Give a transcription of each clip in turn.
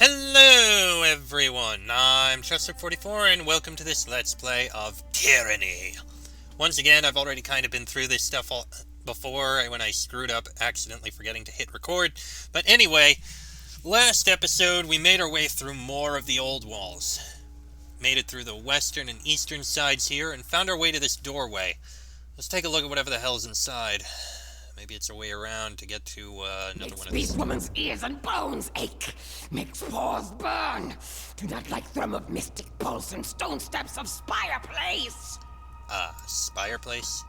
Hello everyone, I'm Chester44 and welcome to this Let's Play of Tyranny. Once again, I've already kind of been through this stuff before when I screwed up accidentally forgetting to hit record. But anyway, last episode we made our way through more of the Oldwalls. Made it through the western and eastern sides here and found our way to this doorway. Let's take a look at whatever the hell's inside. Maybe it's a way around to get to another one of these. Beast woman's ears and bones ache, makes paws burn. Do not like thrum of mystic pulse and stone steps of Spire Place. Spire Place?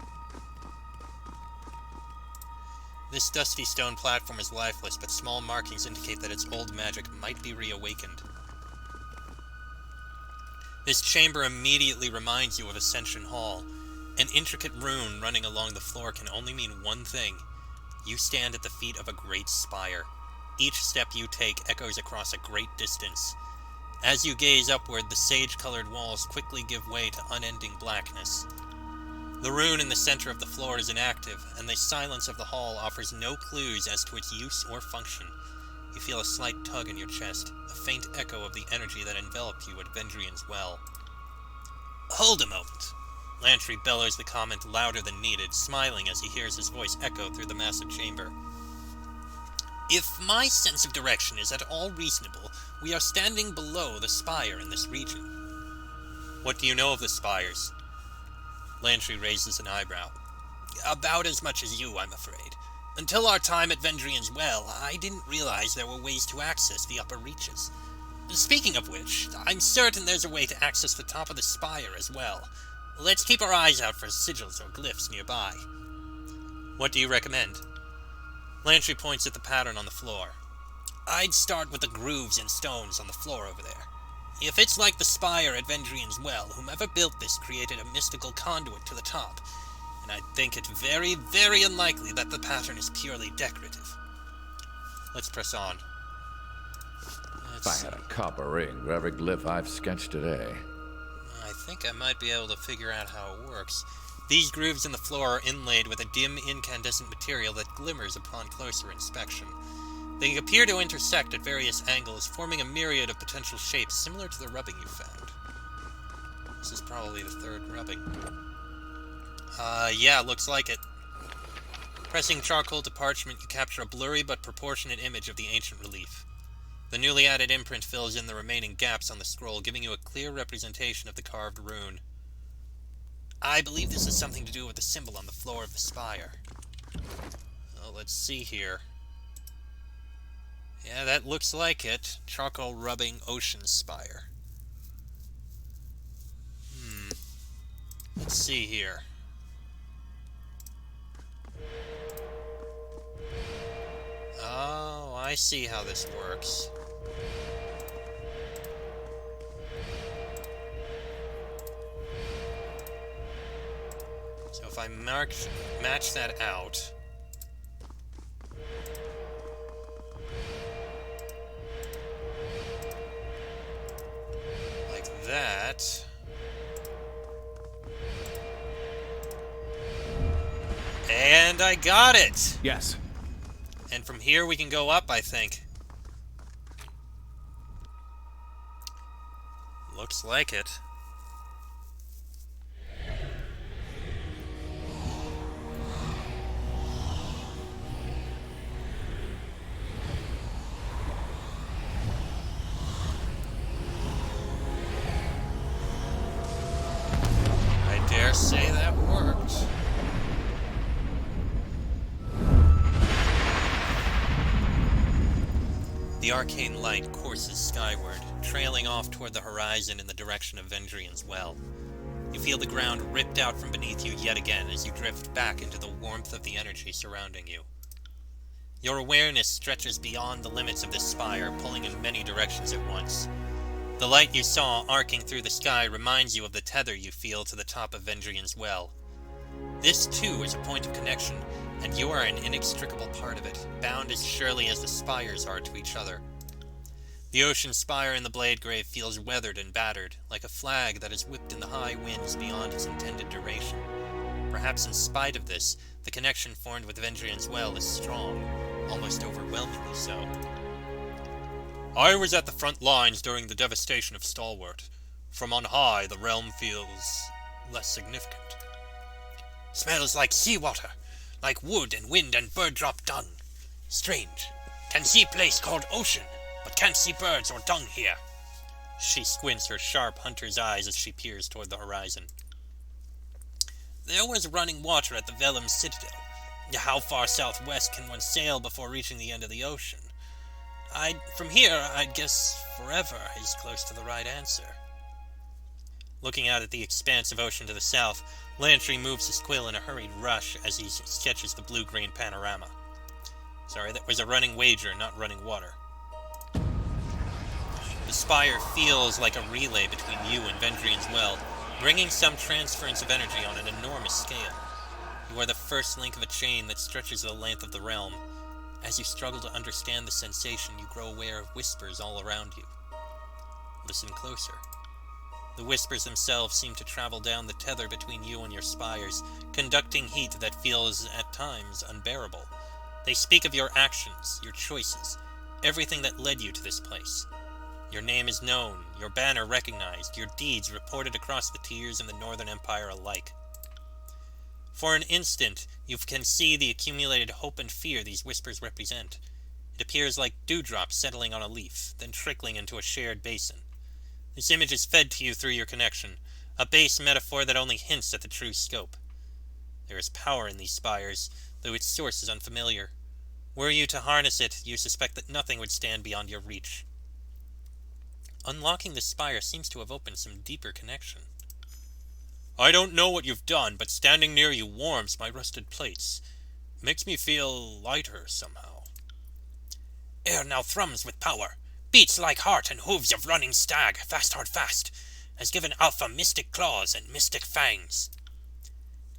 This dusty stone platform is lifeless, but small markings indicate that its old magic might be reawakened. This chamber immediately reminds you of Ascension Hall. An intricate rune running along the floor can only mean one thing. You stand at the feet of a great spire. Each step you take echoes across a great distance. As you gaze upward, the sage-colored walls quickly give way to unending blackness. The rune in the center of the floor is inactive, and the silence of the hall offers no clues as to its use or function. You feel a slight tug in your chest, a faint echo of the energy that enveloped you at Vendrian's Well. Hold a moment. Lantry bellows the comment louder than needed, smiling as he hears his voice echo through the massive chamber. If my sense of direction is at all reasonable, we are standing below the spire in this region. What do you know of the spires? Lantry raises an eyebrow. About as much as you, I'm afraid. Until our time at Vendrian's Well, I didn't realize there were ways to access the upper reaches. Speaking of which, I'm certain there's a way to access the top of the spire as well. Let's keep our eyes out for sigils or glyphs nearby. What do you recommend? Lantry points at the pattern on the floor. I'd start with the grooves and stones on the floor over there. If it's like the spire at Vendrian's Well, whomever built this created a mystical conduit to the top, and I think it very, very unlikely that the pattern is purely decorative. Let's press on. If I had a copper ring for every glyph I've sketched today. I think I might be able to figure out how it works. These grooves in the floor are inlaid with a dim incandescent material that glimmers upon closer inspection. They appear to intersect at various angles, forming a myriad of potential shapes similar to the rubbing you found. This is probably the third rubbing. Yeah, looks like it. Pressing charcoal to parchment, you capture a blurry but proportionate image of the ancient relief. The newly added imprint fills in the remaining gaps on the scroll, giving you a clear representation of the carved rune. I believe this has something to do with the symbol on the floor of the spire. Well, let's see here. Yeah, that looks like it. Charcoal rubbing ocean spire. Let's see here. Oh, I see how this works. So if I match that out, like that, and I got it! Yes. And from here we can go up, I think. Looks like it. I dare say that worked. The arcane light courses skyward, trailing off toward the horizon in the direction of Vendrian's Well. You feel the ground ripped out from beneath you yet again as you drift back into the warmth of the energy surrounding you. Your awareness stretches beyond the limits of this spire, pulling in many directions at once. The light you saw arcing through the sky reminds you of the tether you feel to the top of Vendrian's Well. This, too, is a point of connection, and you are an inextricable part of it, bound as surely as the spires are to each other. The ocean spire in the Blade Grave feels weathered and battered, like a flag that is whipped in the high winds beyond its intended duration. Perhaps in spite of this, the connection formed with Vendrian's Well is strong, almost overwhelmingly so. I was at the front lines during the devastation of Stalwart. From on high, the realm feels less significant. Smells like seawater, like wood and wind and bird drop dung. Strange. Can see place called ocean, but can't see birds or dung here. She squints her sharp hunter's eyes as she peers toward the horizon. There was running water at the Vellum Citadel. How far southwest can one sail before reaching the end of the ocean? From here, I'd guess forever is close to the right answer. Looking out at the expanse of ocean to the south, Lantry moves his quill in a hurried rush as he sketches the blue-green panorama. Sorry, that was a running wager, not running water. The Spire feels like a relay between you and Vendrian's Well, bringing some transference of energy on an enormous scale. You are the first link of a chain that stretches the length of the realm. As you struggle to understand the sensation, you grow aware of whispers all around you. Listen closer. The whispers themselves seem to travel down the tether between you and your spires, conducting heat that feels, at times, unbearable. They speak of your actions, your choices, everything that led you to this place. Your name is known, your banner recognized, your deeds reported across the tiers in the Northern Empire alike. For an instant, you can see the accumulated hope and fear these whispers represent. It appears like dewdrops settling on a leaf, then trickling into a shared basin. This image is fed to you through your connection, a base metaphor that only hints at the true scope. There is power in these spires, though its source is unfamiliar. Were you to harness it, you suspect that nothing would stand beyond your reach. Unlocking the spire seems to have opened some deeper connection. I don't know what you've done, but standing near you warms my rusted plates. Makes me feel lighter somehow. Air now thrums with power. Beats like heart and hooves of running stag, fast hard fast. Has given Alpha mystic claws and mystic fangs.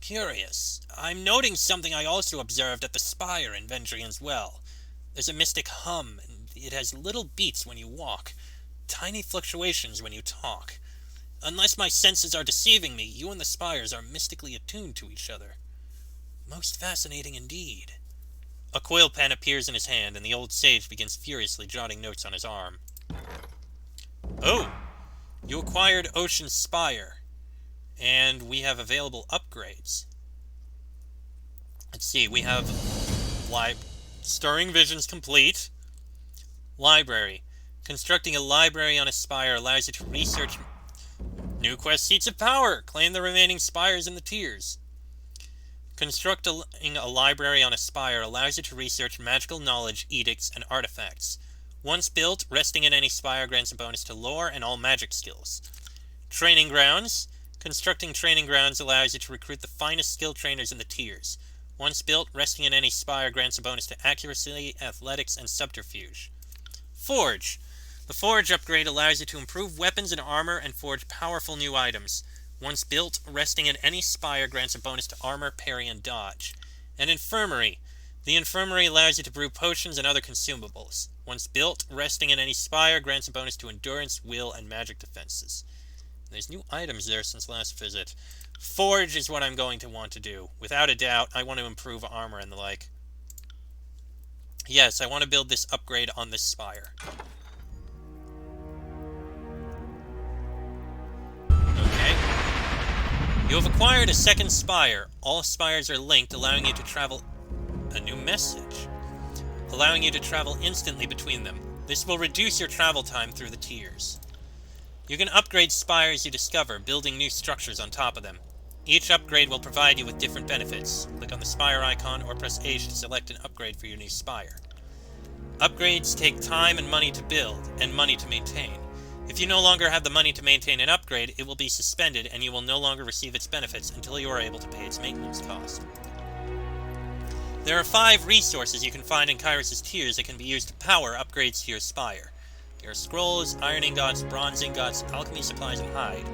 Curious. I'm noting something I also observed at the Spire in Vendrian's Well. There's a mystic hum, and it has little beats when you walk. Tiny fluctuations when you talk. Unless my senses are deceiving me, you and the Spires are mystically attuned to each other. Most fascinating indeed. A quill pen appears in his hand, and the old sage begins furiously jotting notes on his arm. Oh! You acquired Ocean Spire, and we have available upgrades. Let's see, we have Stirring Visions complete. Library. Constructing a library on a spire allows you to research new quest seats of power. Claim the remaining spires in the tiers. Constructing a library on a spire allows you to research magical knowledge, edicts, and artifacts. Once built, resting in any spire grants a bonus to lore and all magic skills. Training grounds. Constructing training grounds allows you to recruit the finest skill trainers in the tiers. Once built, resting in any spire grants a bonus to accuracy, athletics, and subterfuge. Forge. The Forge upgrade allows you to improve weapons and armor and forge powerful new items. Once built, resting in any spire grants a bonus to armor, parry, and dodge. An Infirmary. The Infirmary allows you to brew potions and other consumables. Once built, resting in any spire grants a bonus to endurance, will, and magic defenses. There's new items there since last visit. Forge is what I'm going to want to do. Without a doubt, I want to improve armor and the like. Yes, I want to build this upgrade on this spire. Okay. You have acquired a second spire. All spires are linked, allowing you to travel... A new message. Allowing you to travel instantly between them. This will reduce your travel time through the tiers. You can upgrade spires you discover, building new structures on top of them. Each upgrade will provide you with different benefits. Click on the spire icon or press H to select an upgrade for your new spire. Upgrades take time and money to build, and money to maintain. If you no longer have the money to maintain an upgrade, it will be suspended and you will no longer receive its benefits until you are able to pay its maintenance cost. There are 5 resources you can find in Kyrus' tiers that can be used to power upgrades to your spire. There are scrolls, iron ingots, bronze ingots, alchemy supplies, and hide.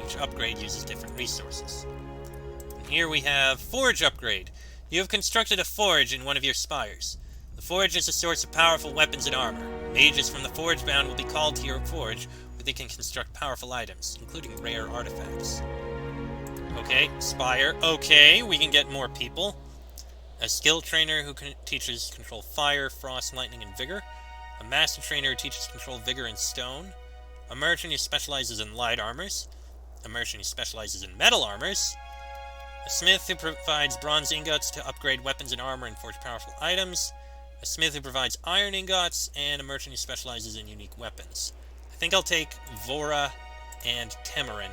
Each upgrade uses different resources. And here we have Forge upgrade. You have constructed a forge in one of your spires. The forge is a source of powerful weapons and armor. Mages from the Forge Bound will be called to your forge, where they can construct powerful items, including rare artifacts. Okay, Spire. Okay, we can get more people. A skill trainer who teaches control fire, frost, lightning, and vigor. A master trainer who teaches to control vigor and stone. A merchant who specializes in light armors. A merchant who specializes in metal armors. A smith who provides bronze ingots to upgrade weapons and armor and forge powerful items. A smith who provides iron ingots, and a merchant who specializes in unique weapons. I think I'll take Vora and Temerin.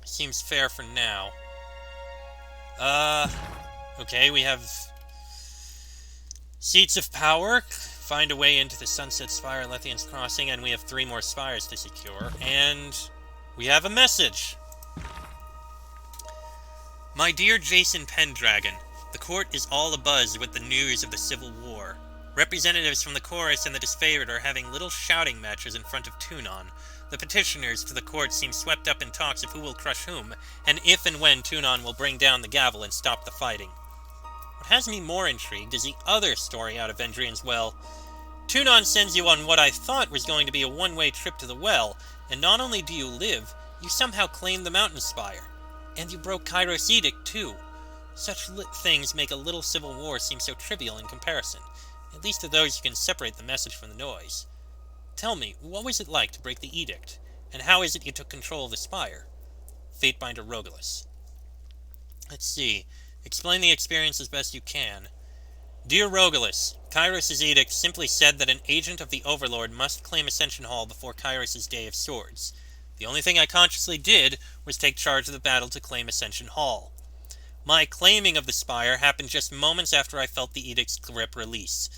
Seems fair for now. Okay, we have Seats of Power. Find a way into the Sunset Spire, Lethian's Crossing, and we have 3 more spires to secure. And we have a message. My dear Jason Pendragon, the court is all abuzz with the news of the Civil War. Representatives from the chorus and the disfavored are having little shouting matches in front of Tunon. The petitioners to the court seem swept up in talks of who will crush whom, and if and when Tunon will bring down the gavel and stop the fighting. What has me more intrigued is the other story out of Vendrian's Well. Tunon sends you on what I thought was going to be a one-way trip to the well, and not only do you live, you somehow claim the mountain spire. And you broke Kairos' edict, too. Such things make a little civil war seem so trivial in comparison, at least to those who can separate the message from the noise. Tell me, what was it like to break the edict, and how is it you took control of the spire? Fatebinder Rogalus. Let's see. Explain the experience as best you can. Dear Rogalus, Kairos' edict simply said that an agent of the Overlord must claim Ascension Hall before Kairos' Day of Swords. The only thing I consciously did was take charge of the battle to claim Ascension Hall. My claiming of the spire happened just moments after I felt the edict's grip release.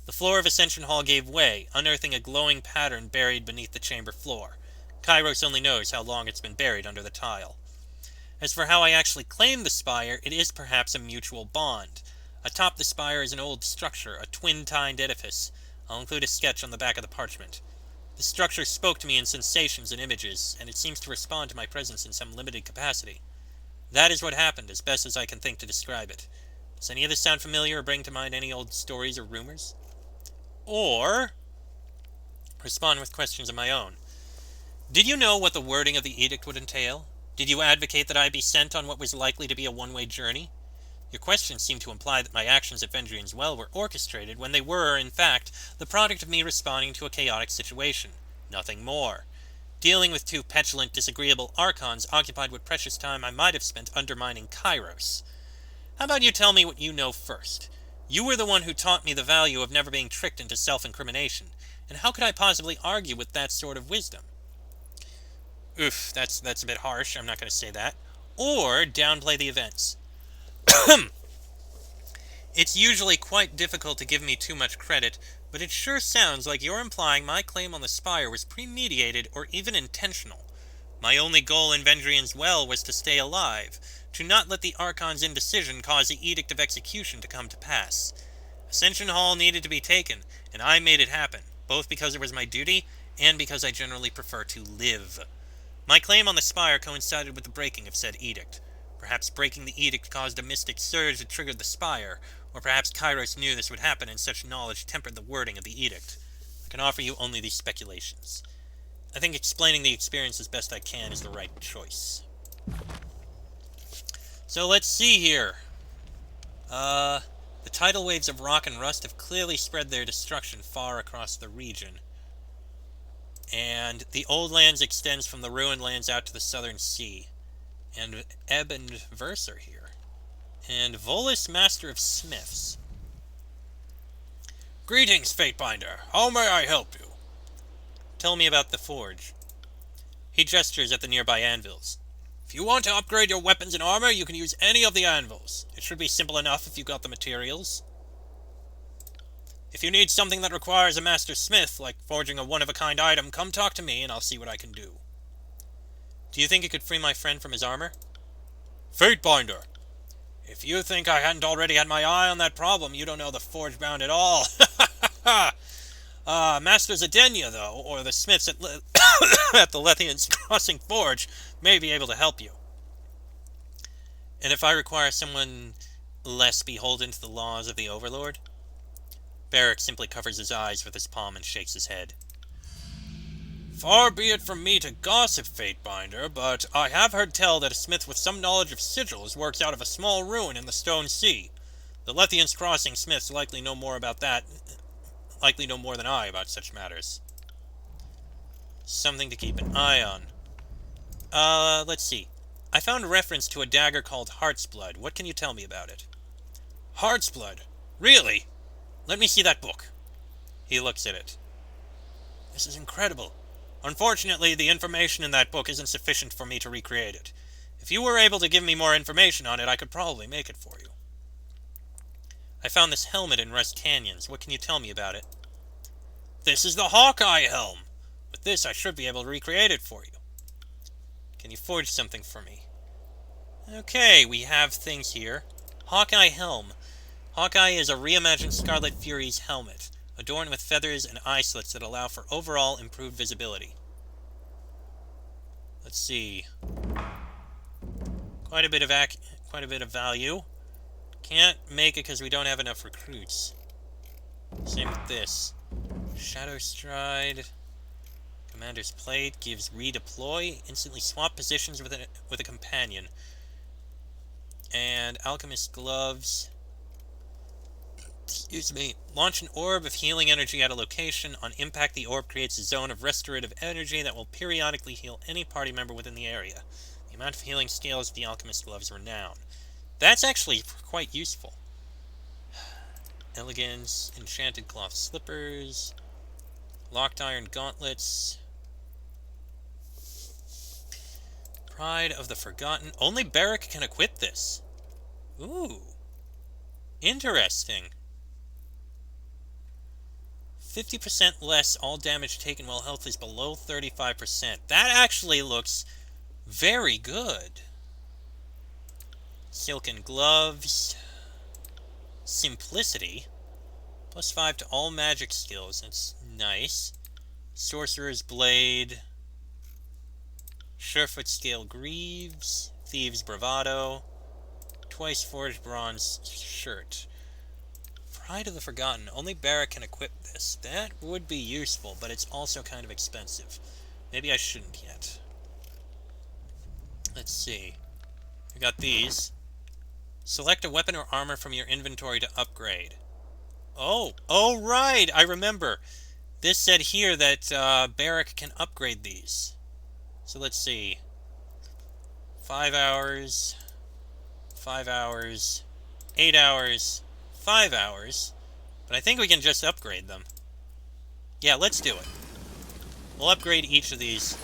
The floor of Ascension Hall gave way, unearthing a glowing pattern buried beneath the chamber floor. Kairos only knows how long it's been buried under the tile. As for how I actually claimed the spire, it is perhaps a mutual bond. Atop the spire is an old structure, a twin-tined edifice. I'll include a sketch on the back of the parchment. The structure spoke to me in sensations and images, and it seems to respond to my presence in some limited capacity. That is what happened, as best as I can think to describe it. Does any of this sound familiar or bring to mind any old stories or rumors? Or respond with questions of my own. Did you know what the wording of the edict would entail? Did you advocate that I be sent on what was likely to be a one-way journey? Your questions seem to imply that my actions at Vendrian's Well were orchestrated when they were, in fact, the product of me responding to a chaotic situation. Nothing more. Dealing with 2 petulant, disagreeable archons occupied what precious time I might have spent undermining Kairos. How about you tell me what you know first? You were the one who taught me the value of never being tricked into self-incrimination, and how could I possibly argue with that sort of wisdom? Oof, that's a bit harsh, I'm not going to say that. Or downplay the events. It's usually quite difficult to give me too much credit, but it sure sounds like you're implying my claim on the spire was premeditated or even intentional. My only goal in Vendrian's Well was to stay alive, to not let the Archon's indecision cause the Edict of Execution to come to pass. Ascension Hall needed to be taken, and I made it happen, both because it was my duty and because I generally prefer to live. My claim on the spire coincided with the breaking of said edict. Perhaps breaking the edict caused a mystic surge that triggered the spire, or perhaps Kairos knew this would happen and such knowledge tempered the wording of the edict. I can offer you only these speculations. I think explaining the experience as best I can is the right choice. So let's see here. The tidal waves of rock and rust have clearly spread their destruction far across the region. And the Old Lands extends from the ruined lands out to the southern sea. And Ebb and Verse are here. And Volus, Master of Smiths. Greetings, Fatebinder. How may I help you? Tell me about the forge. He gestures at the nearby anvils. If you want to upgrade your weapons and armor, you can use any of the anvils. It should be simple enough if you got the materials. If you need something that requires a master smith, like forging a one-of-a-kind item, come talk to me and I'll see what I can do. Do you think you could free my friend from his armor? Fatebinder! If you think I hadn't already had my eye on that problem, you don't know the Forge-bound at all. Master Zedenia, though, or the smiths at, at the Lethian's Crossing Forge, may be able to help you. And if I require someone less beholden to the laws of the Overlord? Barrack simply covers his eyes with his palm and shakes his head. Far be it from me to gossip, Fatebinder, but I have heard tell that a smith with some knowledge of sigils works out of a small ruin in the Stone Sea. The Lethian's Crossing smiths likely know more about that likely know more than I about such matters. Something to keep an eye on. Let's see. I found a reference to a dagger called Heart's Blood. What can you tell me about it? Heart's Blood? Really? Let me see that book. He looks at it. This is incredible. Unfortunately, the information in that book isn't sufficient for me to recreate it. If you were able to give me more information on it, I could probably make it for you. I found this helmet in Rust Canyons. What can you tell me about it? This is the Hawkeye helm. With this, I should be able to recreate it for you. Can you forge something for me? Okay, we have things here. Hawkeye helm. Hawkeye is a reimagined Scarlet Fury's helmet, adorned with feathers and eye slits that allow for overall improved visibility. Let's see. Quite a bit of value. Can't make it because we don't have enough recruits. Same with this. Shadow Stride. Commander's Plate gives redeploy. Instantly swap positions with a companion. And Alchemist Gloves. Excuse me. Launch an orb of healing energy at a location. On impact, the orb creates a zone of restorative energy that will periodically heal any party member within the area. The amount of healing scales the Alchemist Gloves renown. That's actually quite useful. Elegance, Enchanted Cloth Slippers, Locked Iron Gauntlets, Pride of the Forgotten. Only Barrack can equip this. Ooh. Interesting. 50% less all damage taken while health is below 35%. That actually looks very good. Silken Gloves. Simplicity. +5 to all magic skills. That's nice. Sorcerer's Blade. Surefoot Scale Greaves. Thieves Bravado. Twice Forged Bronze Shirt. Pride of the Forgotten. Only Barrack can equip this. That would be useful, but it's also kind of expensive. Maybe I shouldn't yet. Let's see. We got these. Select a weapon or armor from your inventory to upgrade. Oh right! I remember. This said here that Barrack can upgrade these. So let's see. 5 hours. 5 hours. 8 hours. 5 hours. But I think we can just upgrade them. Yeah, let's do it. We'll upgrade each of these.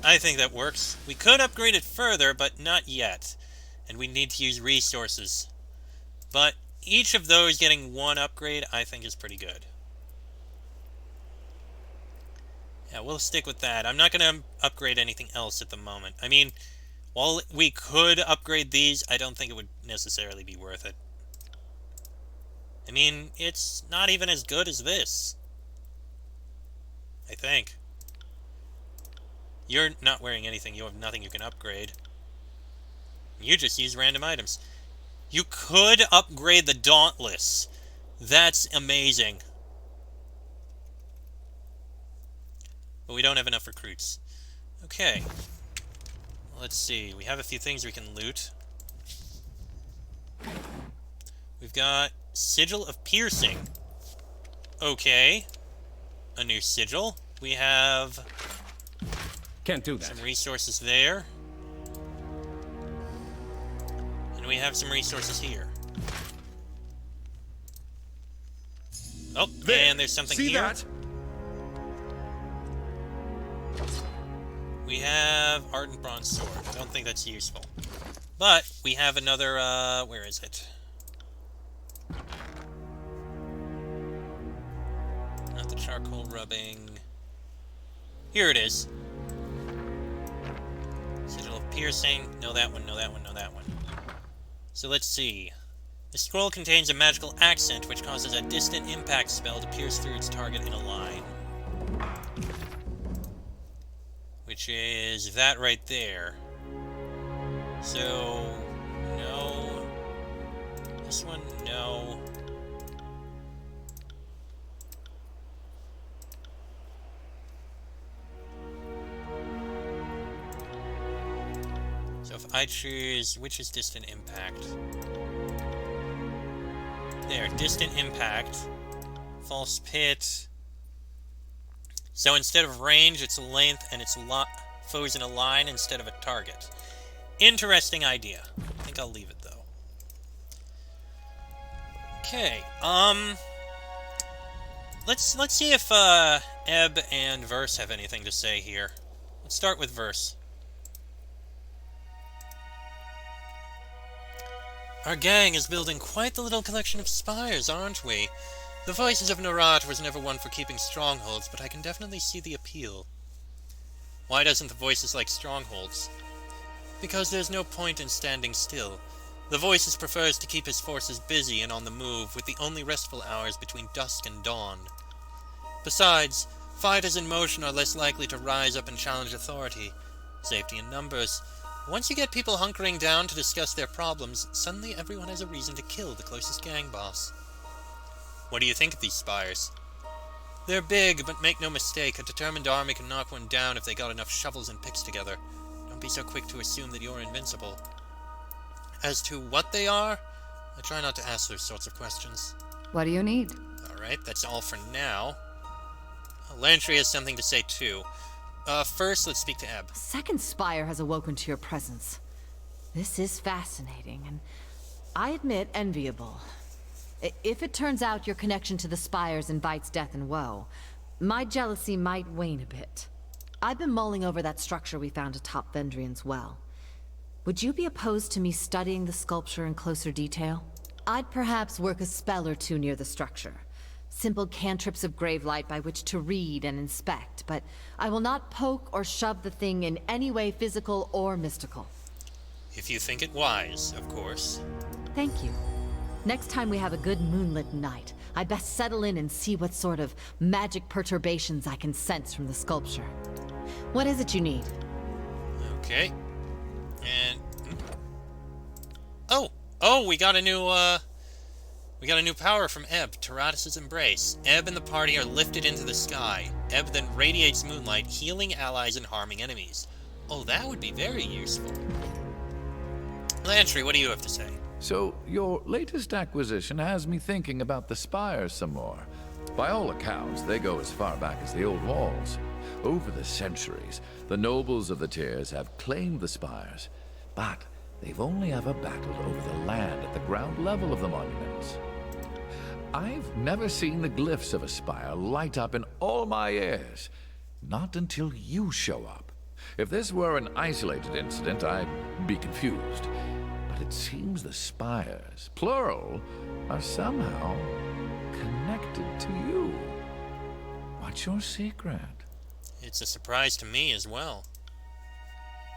I think that works. We could upgrade it further, but not yet. And we need to use resources. But each of those getting one upgrade, I think is pretty good. Yeah, we'll stick with that. I'm not going to upgrade anything else at the moment. I mean, while we could upgrade these, I don't think it would necessarily be worth it. I mean, it's not even as good as this. I think. You're not wearing anything. You have nothing you can upgrade. You just use random items. You could upgrade the Dauntless. That's amazing. But we don't have enough recruits. Okay. Let's see. We have a few things we can loot. We've got Sigil of Piercing. Okay. A new sigil. We have... Can't do that. Some resources there. And we have some resources here. Oh, there. And there's something See here. That? We have Ardent Bronze Sword. I don't think that's useful. But we have another, where is it? Not the charcoal rubbing. Here it is. Sigil of Piercing. No, that one, no, that one, no, that one. So let's see. The scroll contains a magical accent which causes a distant impact spell to pierce through its target in a line. Which is that right there. So, no. This one, no. So if I choose, which is distant impact? There, distant impact. False pit. So instead of range, it's length, and it's foes in a line instead of a target. Interesting idea. I think I'll leave it, though. Okay, let's see if, Ebb and Verse have anything to say here. Let's start with Verse. Our gang is building quite the little collection of spires, aren't we? The Voices of Narat was never one for keeping strongholds, but I can definitely see the appeal. Why doesn't the Voices like strongholds? Because there's no point in standing still. The Voices prefers to keep his forces busy and on the move, with the only restful hours between dusk and dawn. Besides, fighters in motion are less likely to rise up and challenge authority. Safety in numbers. Once you get people hunkering down to discuss their problems, suddenly everyone has a reason to kill the closest gang boss. What do you think of these spires? They're big, but make no mistake, a determined army can knock one down if they got enough shovels and picks together. Don't be so quick to assume that you're invincible. As to what they are, I try not to ask those sorts of questions. What do you need? Alright, that's all for now. Lantry has something to say too. First, let's speak to Ebb. Second Spire has awoken to your presence. This is fascinating, and I admit enviable. If it turns out your connection to the Spires invites death and woe, my jealousy might wane a bit. I've been mulling over that structure we found atop Vendrian's well. Would you be opposed to me studying the sculpture in closer detail? I'd perhaps work a spell or two near the structure. Simple cantrips of Gravelight by which to read and inspect, but I will not poke or shove the thing in any way physical or mystical. If you think it wise, of course. Thank you. Next time we have a good moonlit night, I'd best settle in and see what sort of magic perturbations I can sense from the sculpture. What is it you need? Okay. And... Oh, we got a new, power from Ebb, Taratus' Embrace. Ebb and the party are lifted into the sky. Ebb then radiates moonlight, healing allies and harming enemies. Oh, that would be very useful. Lantry, what do you have to say? So, your latest acquisition has me thinking about the Spires some more. By all accounts, they go as far back as the Oldwalls. Over the centuries, the nobles of the tiers have claimed the Spires, but they've only ever battled over the land at the ground level of the monuments. I've never seen the glyphs of a spire light up in all my years. Not until you show up. If this were an isolated incident, I'd be confused. But it seems the spires, plural, are somehow connected to you. What's your secret? It's a surprise to me as well.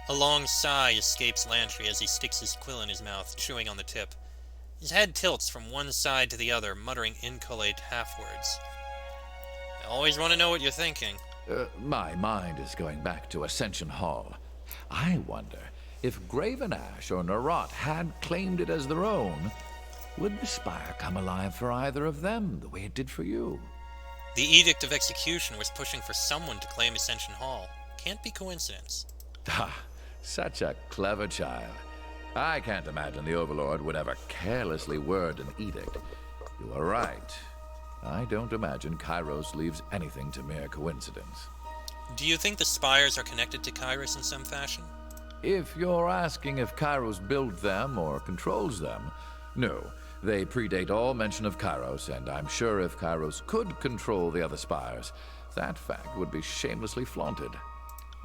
A long sigh escapes Lantry as he sticks his quill in his mouth, chewing on the tip. His head tilts from one side to the other, muttering inchoate half-words. I always want to know what you're thinking. My mind is going back to Ascension Hall. I wonder, if Graven Ash or Narat had claimed it as their own, would the Spire come alive for either of them the way it did for you? The Edict of Execution was pushing for someone to claim Ascension Hall. Can't be coincidence. Ah, such a clever child. I can't imagine the Overlord would ever carelessly word an edict. You are right. I don't imagine Kairos leaves anything to mere coincidence. Do you think the Spires are connected to Kairos in some fashion? If you're asking if Kairos built them or controls them, no. They predate all mention of Kairos, and I'm sure if Kairos could control the other Spires, that fact would be shamelessly flaunted.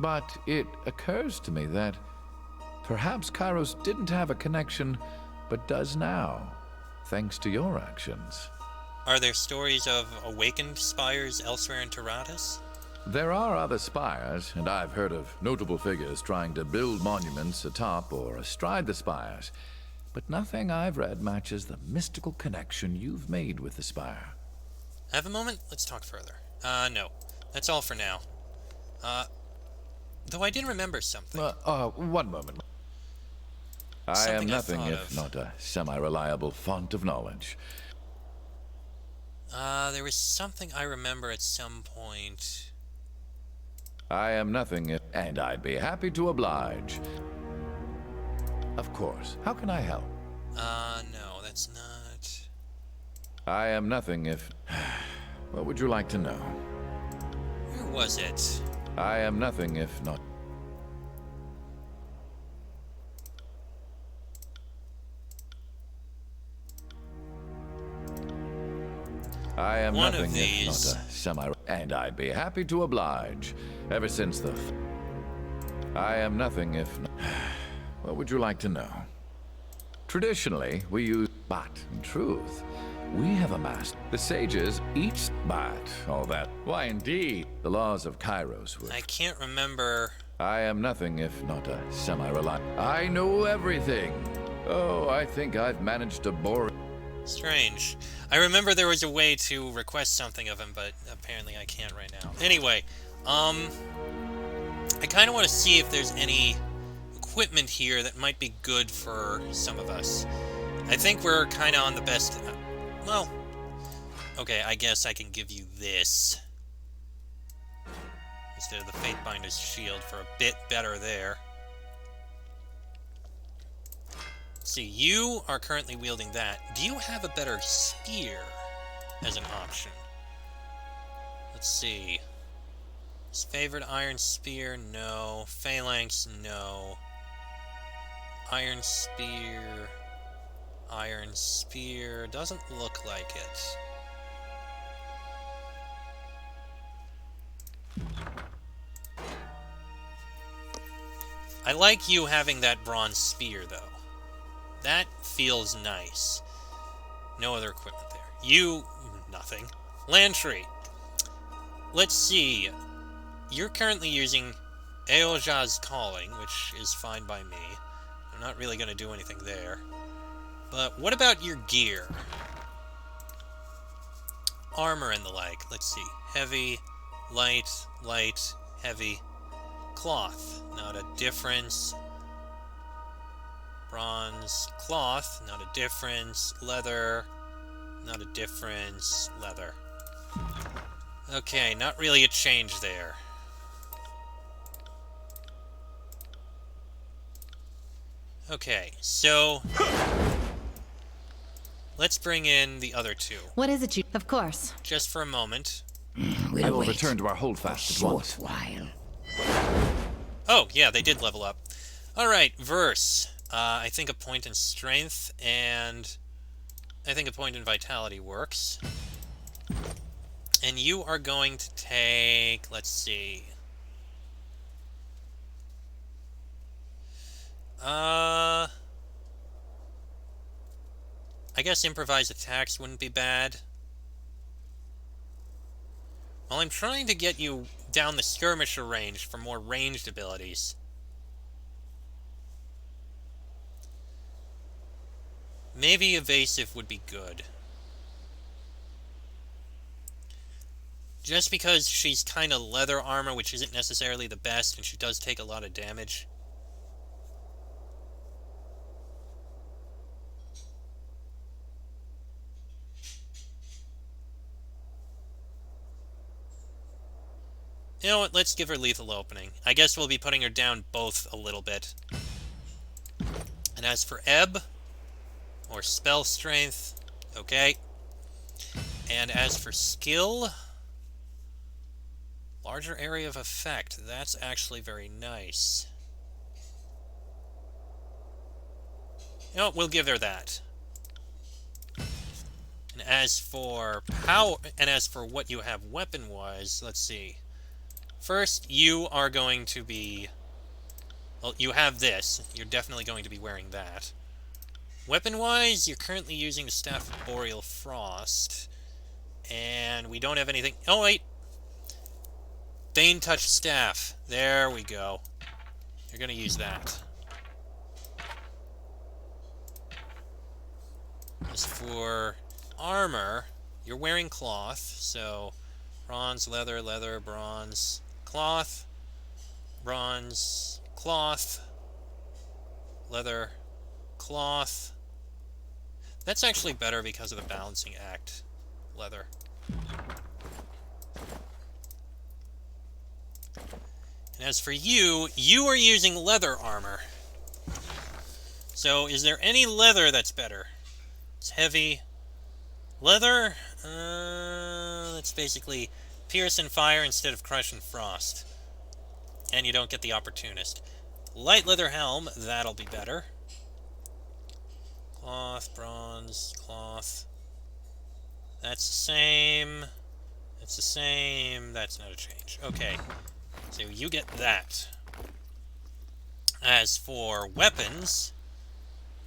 But it occurs to me that perhaps Kairos didn't have a connection, but does now, thanks to your actions. Are there stories of awakened Spires elsewhere in Taratus? There are other Spires, and I've heard of notable figures trying to build monuments atop or astride the Spires, but nothing I've read matches the mystical connection you've made with the Spire. Have a moment? Let's talk further. No. That's all for now. Though I did remember something. One moment. I am nothing if not a semi-reliable font of knowledge. There was something I remember at some point. I am nothing if... And I'd be happy to oblige. Of course. How can I help? No, that's not... I am nothing if... What would you like to know? Where was it? I am nothing if not... I am One of nothing if these. not a semi... And I'd be happy to oblige. Ever since the... I am nothing if not... What would you like to know? Traditionally, we use... But, in truth, we have amassed... The sages each... But, all that... Why, indeed, the laws of Kairos would... I can't remember... I am nothing if not a semi-reliant... I know everything! Oh, I think I've managed to bore... Strange. I remember there was a way to request something of him, but apparently I can't right now. Anyway, I kind of want to see if there's any equipment here that might be good for some of us. I think we're kind of on the best... well, okay, I guess I can give you this. Instead of the Fatebinder's shield for a bit better there. See, you are currently wielding that. Do you have a better spear as an option? Let's see. His favorite iron spear, no. Phalanx, no. Iron spear. Iron spear. Doesn't look like it. I like you having that bronze spear, though. That feels nice. No other equipment there. You... nothing. Lantry. Let's see. You're currently using Eoja's Calling, which is fine by me. I'm not really going to do anything there. But what about your gear? Armor and the like. Let's see. Heavy, light, light, heavy. Cloth. Not a difference. Bronze. Cloth. Not a difference. Leather. Not a difference. Leather. Okay, not really a change there. Okay, so... let's bring in the other two. What is it you... Of course. Just for a moment. We'll I will wait return to our a holdfast at short once. while. Oh, yeah, they did level up. Alright, verse. I think a point in strength, and I think a point in vitality works. And you are going to take... let's see... I guess improvised attacks wouldn't be bad. Well, I'm trying to get you down the skirmisher range for more ranged abilities. Maybe evasive would be good. Just because she's kind of leather armor, which isn't necessarily the best, and she does take a lot of damage. You know what, let's give her lethal opening. I guess we'll be putting her down both a little bit. And as for Ebb, or spell strength, okay. And as for skill, larger area of effect, that's actually very nice. You know what, we'll give her that. And as for power, and as for what you have weapon-wise, let's see. First, you are going to be... well, you have this. You're definitely going to be wearing that. Weapon-wise, you're currently using the Staff of Boreal Frost. And we don't have anything... oh, wait! Bane Touch Staff. There we go. You're going to use that. As for armor, you're wearing cloth, so... bronze, leather, leather, bronze... cloth, bronze, cloth, leather, cloth. That's actually better because of the balancing act. Leather. And as for you, you are using leather armor. So, is there any leather that's better? It's heavy. Leather? That's basically pierce and fire instead of crush and frost. And you don't get the opportunist. Light leather helm, that'll be better. Cloth, bronze, cloth. That's the same. That's the same. That's not a change. Okay. So you get that. As for weapons,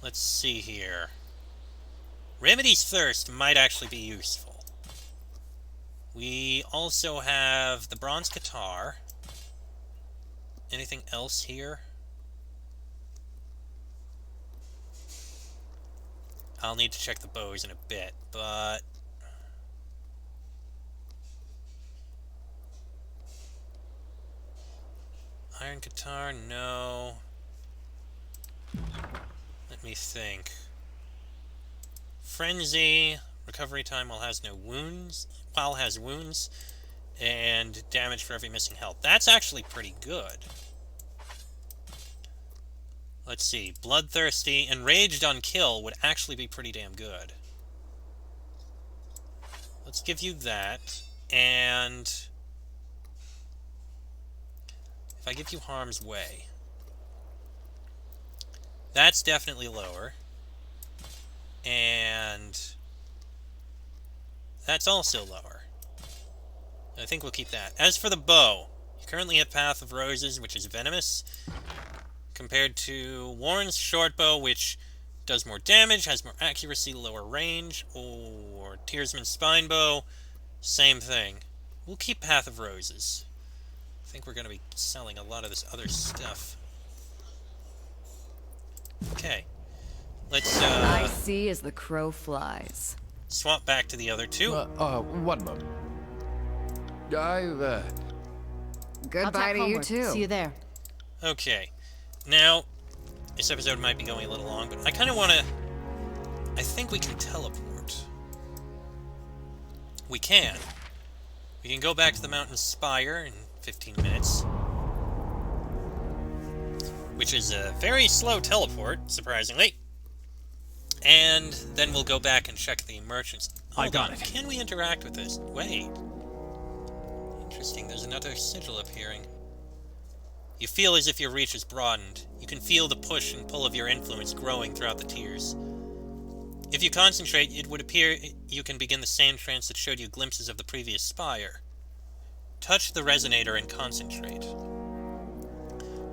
let's see here. Remedy's Thirst might actually be useful. We also have the bronze guitar. Anything else here? I'll need to check the bows in a bit, but... Iron guitar, no. Let me think. Frenzy, recovery time while has no wounds, and damage for every missing health. That's actually pretty good. Let's see, Bloodthirsty, Enraged on Kill would actually be pretty damn good. Let's give you that, and if I give you Harm's Way, that's definitely lower, and that's also lower. I think we'll keep that. As for the bow, you currently have Path of Roses, which is venomous, compared to Warren's short bow, which does more damage, has more accuracy, lower range, or Tearsman's spine bow, same thing. We'll keep Path of Roses. I think we're going to be selling a lot of this other stuff. Okay. Let's, I see as the crow flies. swap back to the other two. One moment. I'll Goodbye tap to you homeward. too. See you there. Okay. Now, this episode might be going a little long, but I kind of want to... I think we can teleport. We can. We can go back to the mountain Spire in 15 minutes. Which is a very slow teleport, surprisingly. And then we'll go back and check the merchants. I got it. Can we interact with this? Wait. Interesting, there's another sigil appearing. You feel as if your reach is broadened. You can feel the push and pull of your influence growing throughout the tiers. If you concentrate, it would appear you can begin the same trance that showed you glimpses of the previous Spire. Touch the resonator and concentrate.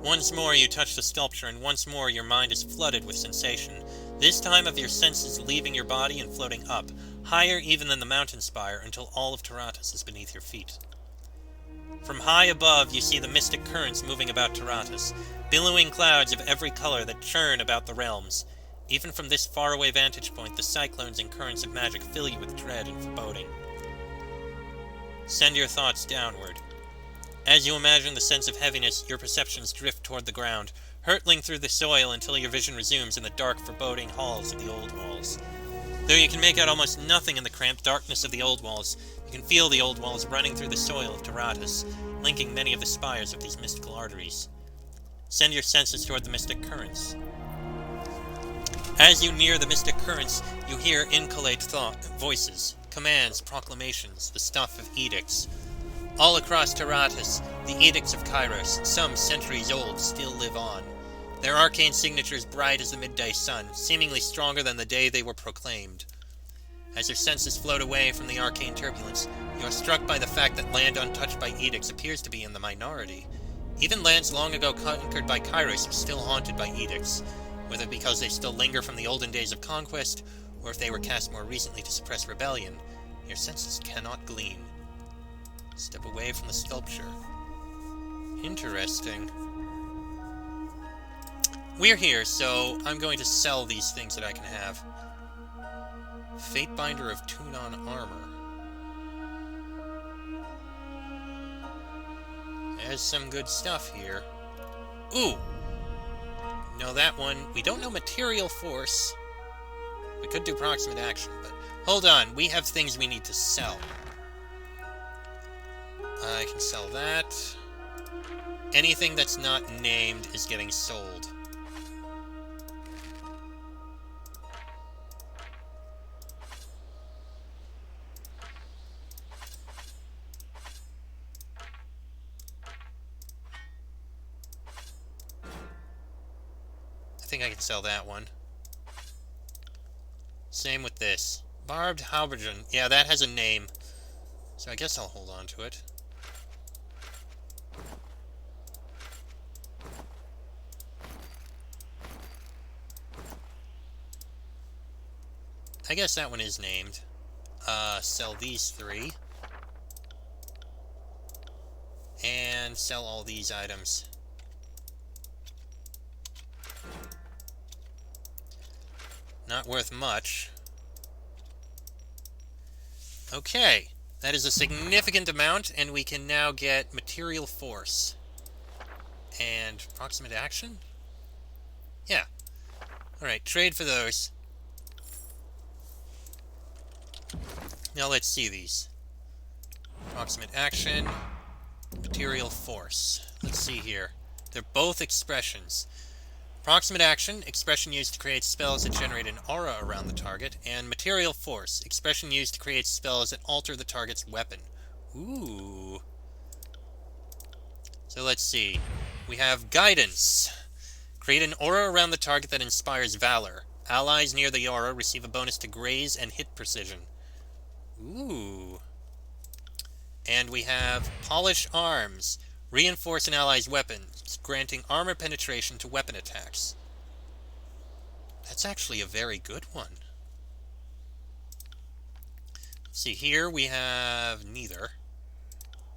Once more you touch the sculpture, and once more your mind is flooded with sensation, this time of your senses leaving your body and floating up, higher even than the mountain spire, until all of Taratus is beneath your feet. From high above you see the mystic currents moving about Taratus, billowing clouds of every color that churn about the realms. Even from this faraway vantage point, the cyclones and currents of magic fill you with dread and foreboding. Send your thoughts downward. As you imagine the sense of heaviness, your perceptions drift toward the ground, hurtling through the soil until your vision resumes in the dark, foreboding halls of the Oldwalls. Though you can make out almost nothing in the cramped darkness of the Oldwalls, you can feel the Oldwalls running through the soil of Taratus, linking many of the spires with these mystical arteries. Send your senses toward the mystic currents. As you near the mystic currents, you hear incolate voices, commands, proclamations, the stuff of edicts. All across Taratus, the edicts of Kairos, some centuries old, still live on. Their arcane signatures bright as the midday sun, seemingly stronger than the day they were proclaimed. As your senses float away from the arcane turbulence, you are struck by the fact that land untouched by edicts appears to be in the minority. Even lands long ago conquered by Kairos are still haunted by edicts, whether because they still linger from the olden days of conquest, or if they were cast more recently to suppress rebellion. Your senses cannot glean. Step away from the sculpture. Interesting. We're here, so I'm going to sell these things that I can have. Fatebinder of Tunon armor. There's some good stuff here. Ooh! No, that one. We don't know material force. We could do proximate action, but... Hold on, we have things we need to sell. I can sell that. Anything that's not named is getting sold. think I can sell that one. Same with this. Barbed Halberdian. Yeah, that has a name. So I guess I'll hold on to it. I guess that one is named. Sell these 3. And sell all these items. Not worth much. Okay, that is a significant amount, and we can now get Material Force. And Proximate Action? Yeah. Alright, trade for those. Now let's see these. Proximate Action, Material Force. Let's see here. They're both expressions. Proximate Action, expression used to create spells that generate an aura around the target, and Material Force, expression used to create spells that alter the target's weapon. Ooh. So let's see. We have Guidance. Create an aura around the target that inspires valor. Allies near the aura receive a bonus to graze and hit precision. Ooh. And we have Polish Arms. Reinforce an ally's weapons, granting armor penetration to weapon attacks. That's actually a very good one. Let's see, here we have neither.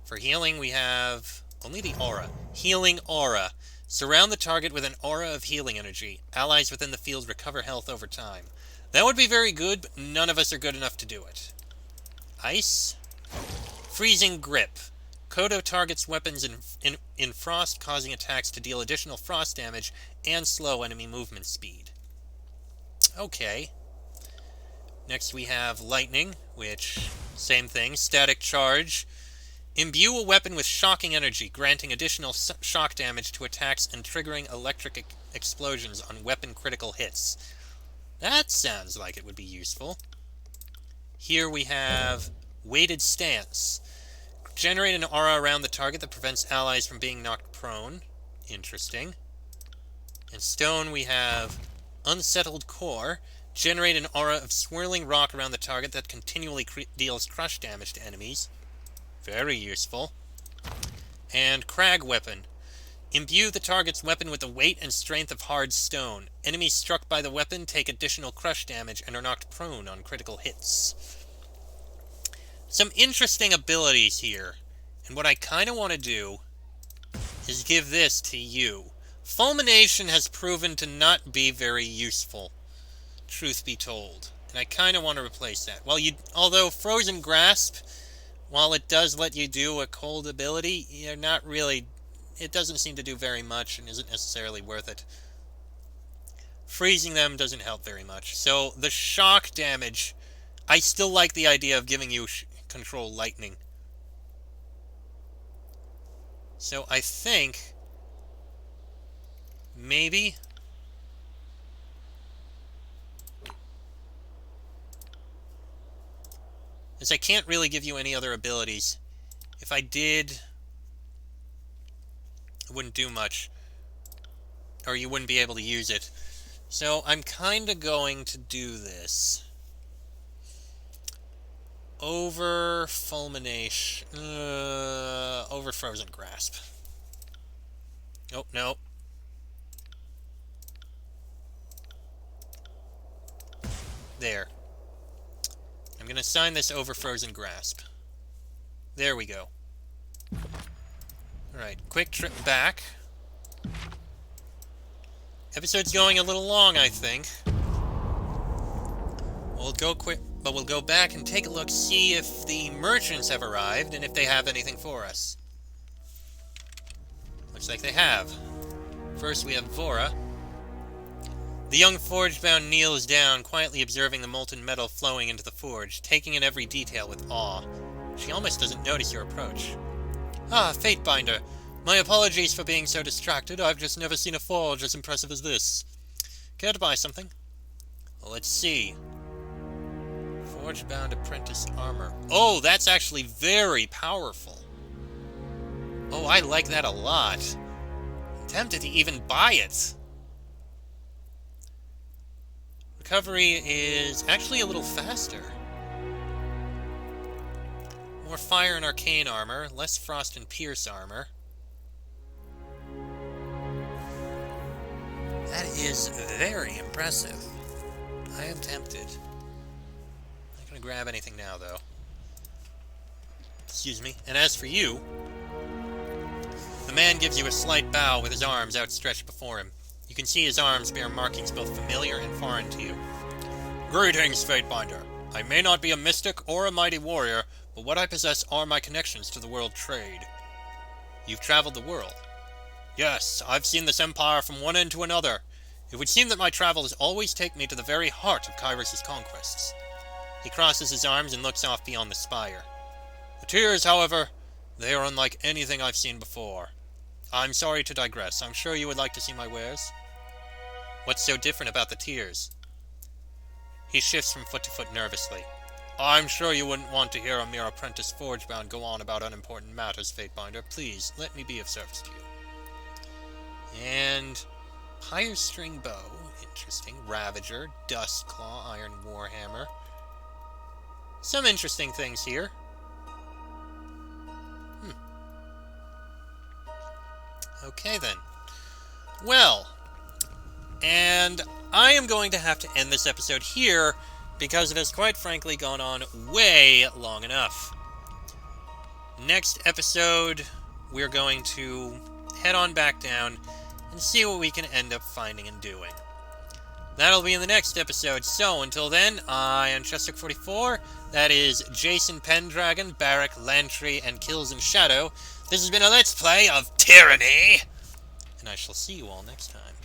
For healing, we have only the aura. Healing Aura. Surround the target with an aura of healing energy. Allies within the field recover health over time. That would be very good, but none of us are good enough to do it. Ice. Freezing Grip. Kodo targets weapons in frost, causing attacks to deal additional frost damage and slow enemy movement speed. Okay. Next we have Lightning, which, same thing, static charge. Imbue a weapon with shocking energy, granting additional shock damage to attacks and triggering electric explosions on weapon critical hits. That sounds like it would be useful. Here we have Weighted Stance. Generate an aura around the target that prevents allies from being knocked prone. Interesting. In stone we have Unsettled Core. Generate an aura of swirling rock around the target that continually deals crush damage to enemies. Very useful. And Crag Weapon. Imbue the target's weapon with the weight and strength of hard stone. Enemies struck by the weapon take additional crush damage and are knocked prone on critical hits. Some interesting abilities here. And what I kind of want to do is give this to you. Fulmination has proven to not be very useful, truth be told. And I kind of want to replace that. Although Frozen Grasp, while it does let you do a cold ability, you're not really... It doesn't seem to do very much and isn't necessarily worth it. Freezing them doesn't help very much. So the shock damage, I still like the idea of giving you control lightning. So I think maybe as I can't really give you any other abilities. If I did, it wouldn't do much, or you wouldn't be able to use it. So I'm kind of going to do this. Over Fulmination. Over Frozen Grasp. Oh, no. There. I'm going to assign this over Frozen Grasp. There we go. Alright, quick trip back. Episode's going a little long, I think. We'll go quick, but we'll go back and take a look, see if the merchants have arrived, and if they have anything for us. Looks like they have. First we have Vora. The young forge-bound kneels down, quietly observing the molten metal flowing into the forge, taking in every detail with awe. She almost doesn't notice your approach. Ah, Fatebinder. My apologies for being so distracted. I've just never seen a forge as impressive as this. Care to buy something? Well, let's see. Forge-bound apprentice armor. Oh, that's actually very powerful. Oh, I like that a lot. I'm tempted to even buy it. Recovery is actually a little faster. More fire and arcane armor, less frost and pierce armor. That is very impressive. I am tempted. Not gonna grab anything now, though. Excuse me. And as for you, the man gives you a slight bow with his arms outstretched before him. You can see his arms bear markings both familiar and foreign to you. Greetings, Fatebinder. I may not be a mystic or a mighty warrior, but what I possess are my connections to the world trade. You've traveled the world. Yes, I've seen this empire from one end to another. It would seem that my travels always take me to the very heart of Kyrus' conquests. He crosses his arms and looks off beyond the spire. The tears, however, they are unlike anything I've seen before. I'm sorry to digress. I'm sure you would like to see my wares. What's so different about the tears? He shifts from foot to foot nervously. I'm sure you wouldn't want to hear a mere apprentice forgebound go on about unimportant matters, Fatebinder. Please, let me be of service to you. And higher string bow, interesting. Ravager, Dustclaw, Iron Warhammer. Some interesting things here. Okay then. Well, and I am going to have to end this episode here because it has quite frankly gone on way long enough. Next episode, we're going to head on back down and see what we can end up finding and doing. That'll be in the next episode, so until then, I am Chester44, that is Jason Pendragon, Barrack, Lantry, and Kills in Shadow. This has been a Let's Play of Tyranny, and I shall see you all next time.